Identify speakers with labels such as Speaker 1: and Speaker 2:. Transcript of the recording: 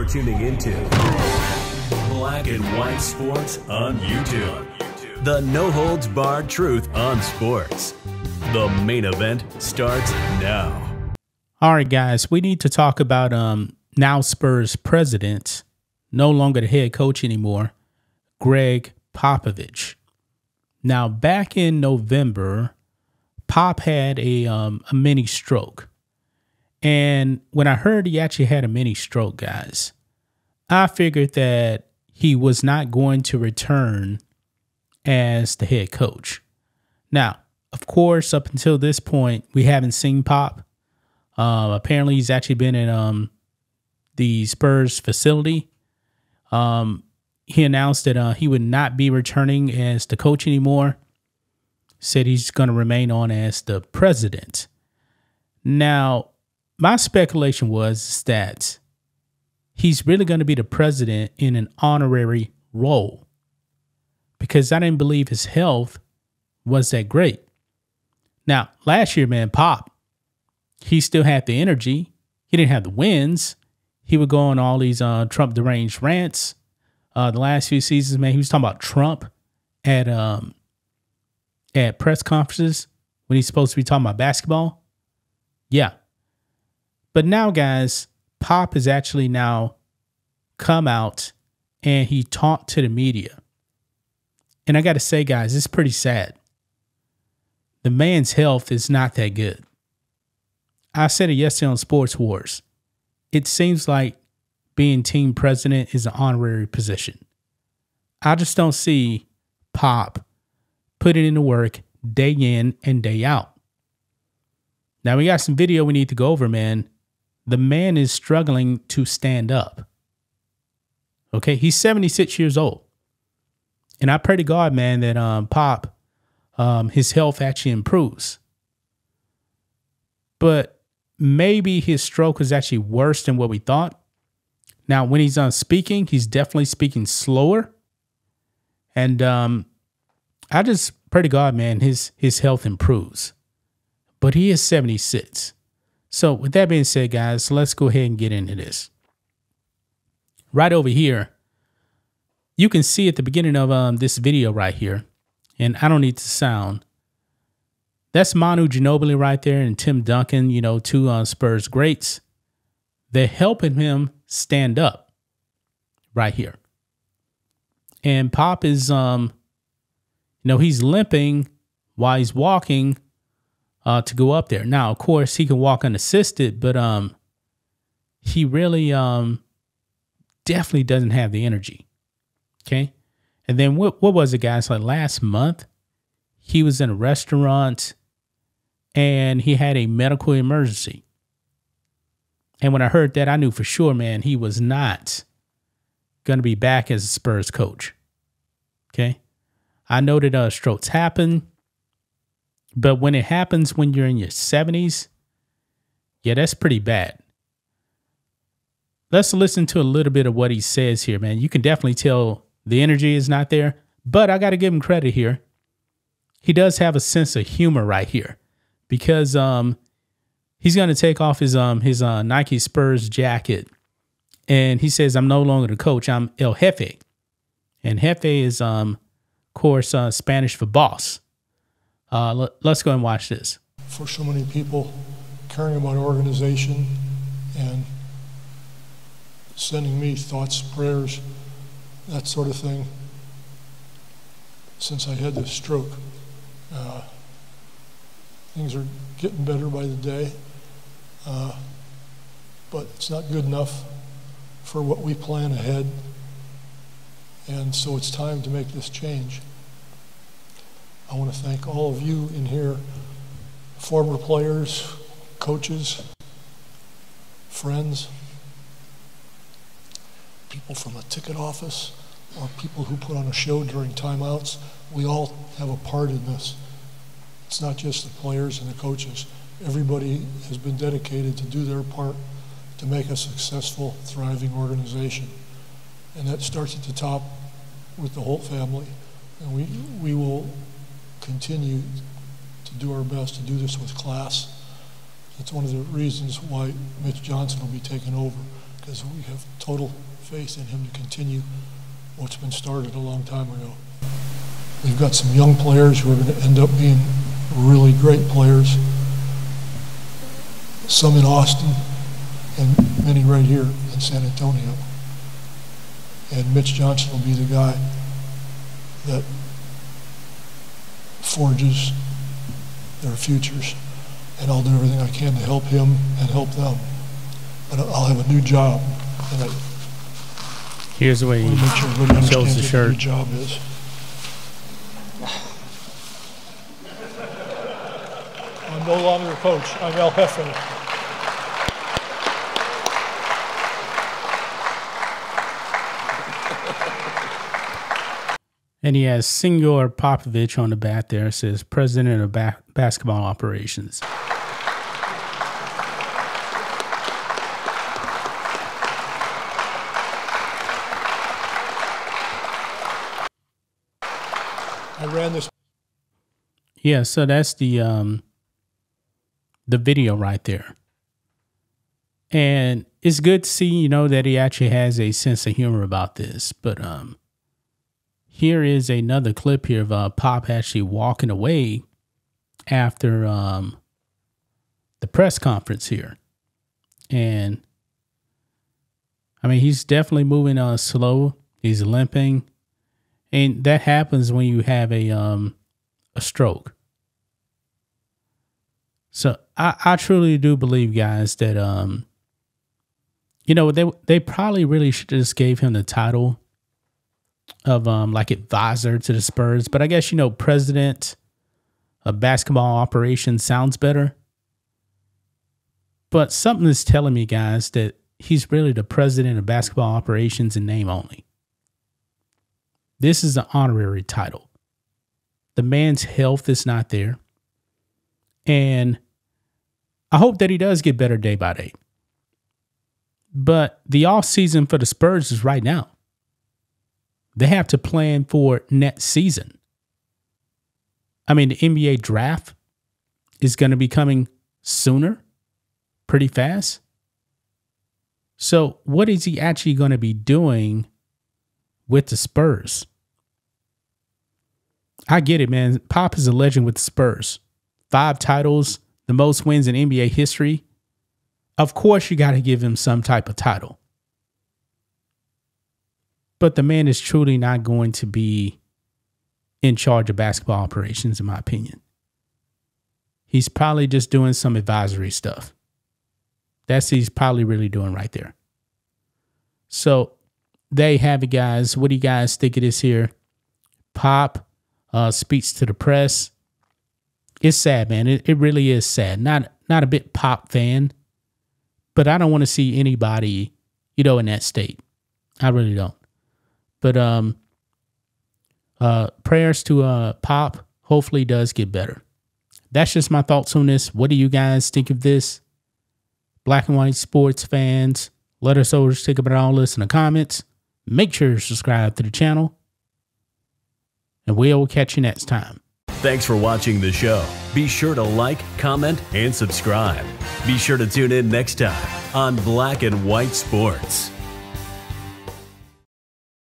Speaker 1: You're tuning into Black and White Sports on YouTube. The no-holds-barred truth on sports. The main event starts now.
Speaker 2: All right, guys, we need to talk about now Spurs president, no longer the head coach anymore, Greg Popovich. Now, back in November, Pop had a mini stroke. And when I heard he actually had a mini stroke, guys, I figured that he was not going to return as the head coach. Now, of course, up until this point, we haven't seen Pop. Apparently, he's actually been in the Spurs facility. He announced that he would not be returning as the coach anymore. Said he's going to remain on as the president. Now, my speculation was that he's really going to be the president in an honorary role because I didn't believe his health was that great. Now, last year, man, Pop, he still had the energy. He didn't have the wins. He would go on all these Trump deranged rants. The last few seasons, man, he was talking about Trump at press conferences when he's supposed to be talking about basketball. Yeah. But now, guys, Pop has actually now come out and he talked to the media. And I got to say, guys, it's pretty sad. The man's health is not that good. I said it yesterday on Sports Wars. It seems like being team president is an honorary position. I just don't see Pop putting in the work day in and day out. Now, we got some video we need to go over, man. The man is struggling to stand up. Okay, he's 76 years old. And I pray to God, man, that Pop, his health actually improves. But maybe his stroke is actually worse than what we thought. Now, when he's speaking, he's definitely speaking slower. And I just pray to God, man, his health improves. But he is 76. So with that being said, guys, let's go ahead and get into this. Right over here, you can see at the beginning of this video right here, and I don't need the sound. That's Manu Ginobili right there and Tim Duncan, you know, two Spurs greats. They're helping him stand up right here. And Pop is, he's limping while he's walking to go up there. Now, of course, he can walk unassisted, but he really definitely doesn't have the energy. Okay. And then what was it, guys? Like last month, he was in a restaurant and he had a medical emergency. And when I heard that, I knew for sure, man, he was not going to be back as a Spurs coach. Okay. I know that strokes happen, but when it happens when you're in your 70s, yeah, that's pretty bad. Let's listen to a little bit of what he says here, man. You can definitely tell the energy is not there, but I got to give him credit here. He does have a sense of humor right here because he's going to take off his Nike Spurs jacket. And he says, I'm no longer the coach. I'm El Jefe. And Jefe is, of course, Spanish for boss. Let's go and watch this.
Speaker 3: For so many people caring about organization and sending me thoughts, prayers, that sort of thing, since I had this stroke. Things are getting better by the day, but it's not good enough for what we plan ahead, and so it's time to make this change. I want to thank all of you in here, former players, coaches, friends, people from the ticket office, or people who put on a show during timeouts. We all have a part in this. It's not just the players and the coaches. Everybody has been dedicated to do their part to make a successful, thriving organization. And that starts at the top with the whole family. And we will continue to do our best to do this with class. That's one of the reasons why Mitch Johnson will be taking over. because we have total faith in him to continue what's been started a long time ago. We've got some young players who are going to end up being really great players, some in Austin and many right here in San Antonio. And Mitch Johnson will be the guy that forges their futures, and I'll do everything I can to help him and help them. But I'll have a new job, and I
Speaker 2: Here's the way
Speaker 3: want to make sure everybody
Speaker 2: shows
Speaker 3: understands
Speaker 2: the
Speaker 3: what
Speaker 2: shirt.
Speaker 3: the new job is. I'm no longer a coach. I'm El Jefe.
Speaker 2: And he has Senor Popovich on the back there. It says President of Basketball Operations.
Speaker 3: I ran this.
Speaker 2: Yeah, so that's the video right there. And it's good to see, you know, that he actually has a sense of humor about this. But here is another clip here of Pop actually walking away after the press conference here. And I mean, he's definitely moving slow. He's limping. And that happens when you have a stroke. So I truly do believe, guys, that you know, they probably really should just gave him the title of like advisor to the Spurs. But I guess, you know, president of basketball operations sounds better. But something is telling me, guys, that he's really the president of basketball operations in name only. This is an honorary title. The man's health is not there. And I hope that he does get better day by day. But the off season for the Spurs is right now. They have to plan for next season. I mean, the NBA draft is going to be coming sooner, pretty fast. So what is he actually going to be doing with the Spurs? I get it, man. Pop is a legend with the Spurs. 5 titles, the most wins in NBA history. Of course, you got to give him some type of title. But the man is truly not going to be in charge of basketball operations, in my opinion. He's probably just doing some advisory stuff. That's what he's probably really doing right there. So there you have it, guys. What do you guys think of this here? Pop speaks to the press. It's sad, man. It really is sad. Not a bit Pop fan, but I don't want to see anybody, you know, in that state. I really don't. But prayers to Pop. Hopefully he does get better. That's just my thoughts on this. What do you guys think of this? Black and white sports fans, let us know what you think about all this in the comments. Make sure to subscribe to the channel. And we'll catch you next time.
Speaker 1: Thanks for watching the show. Be sure to like, comment, and subscribe. Be sure to tune in next time on Black and White Sports.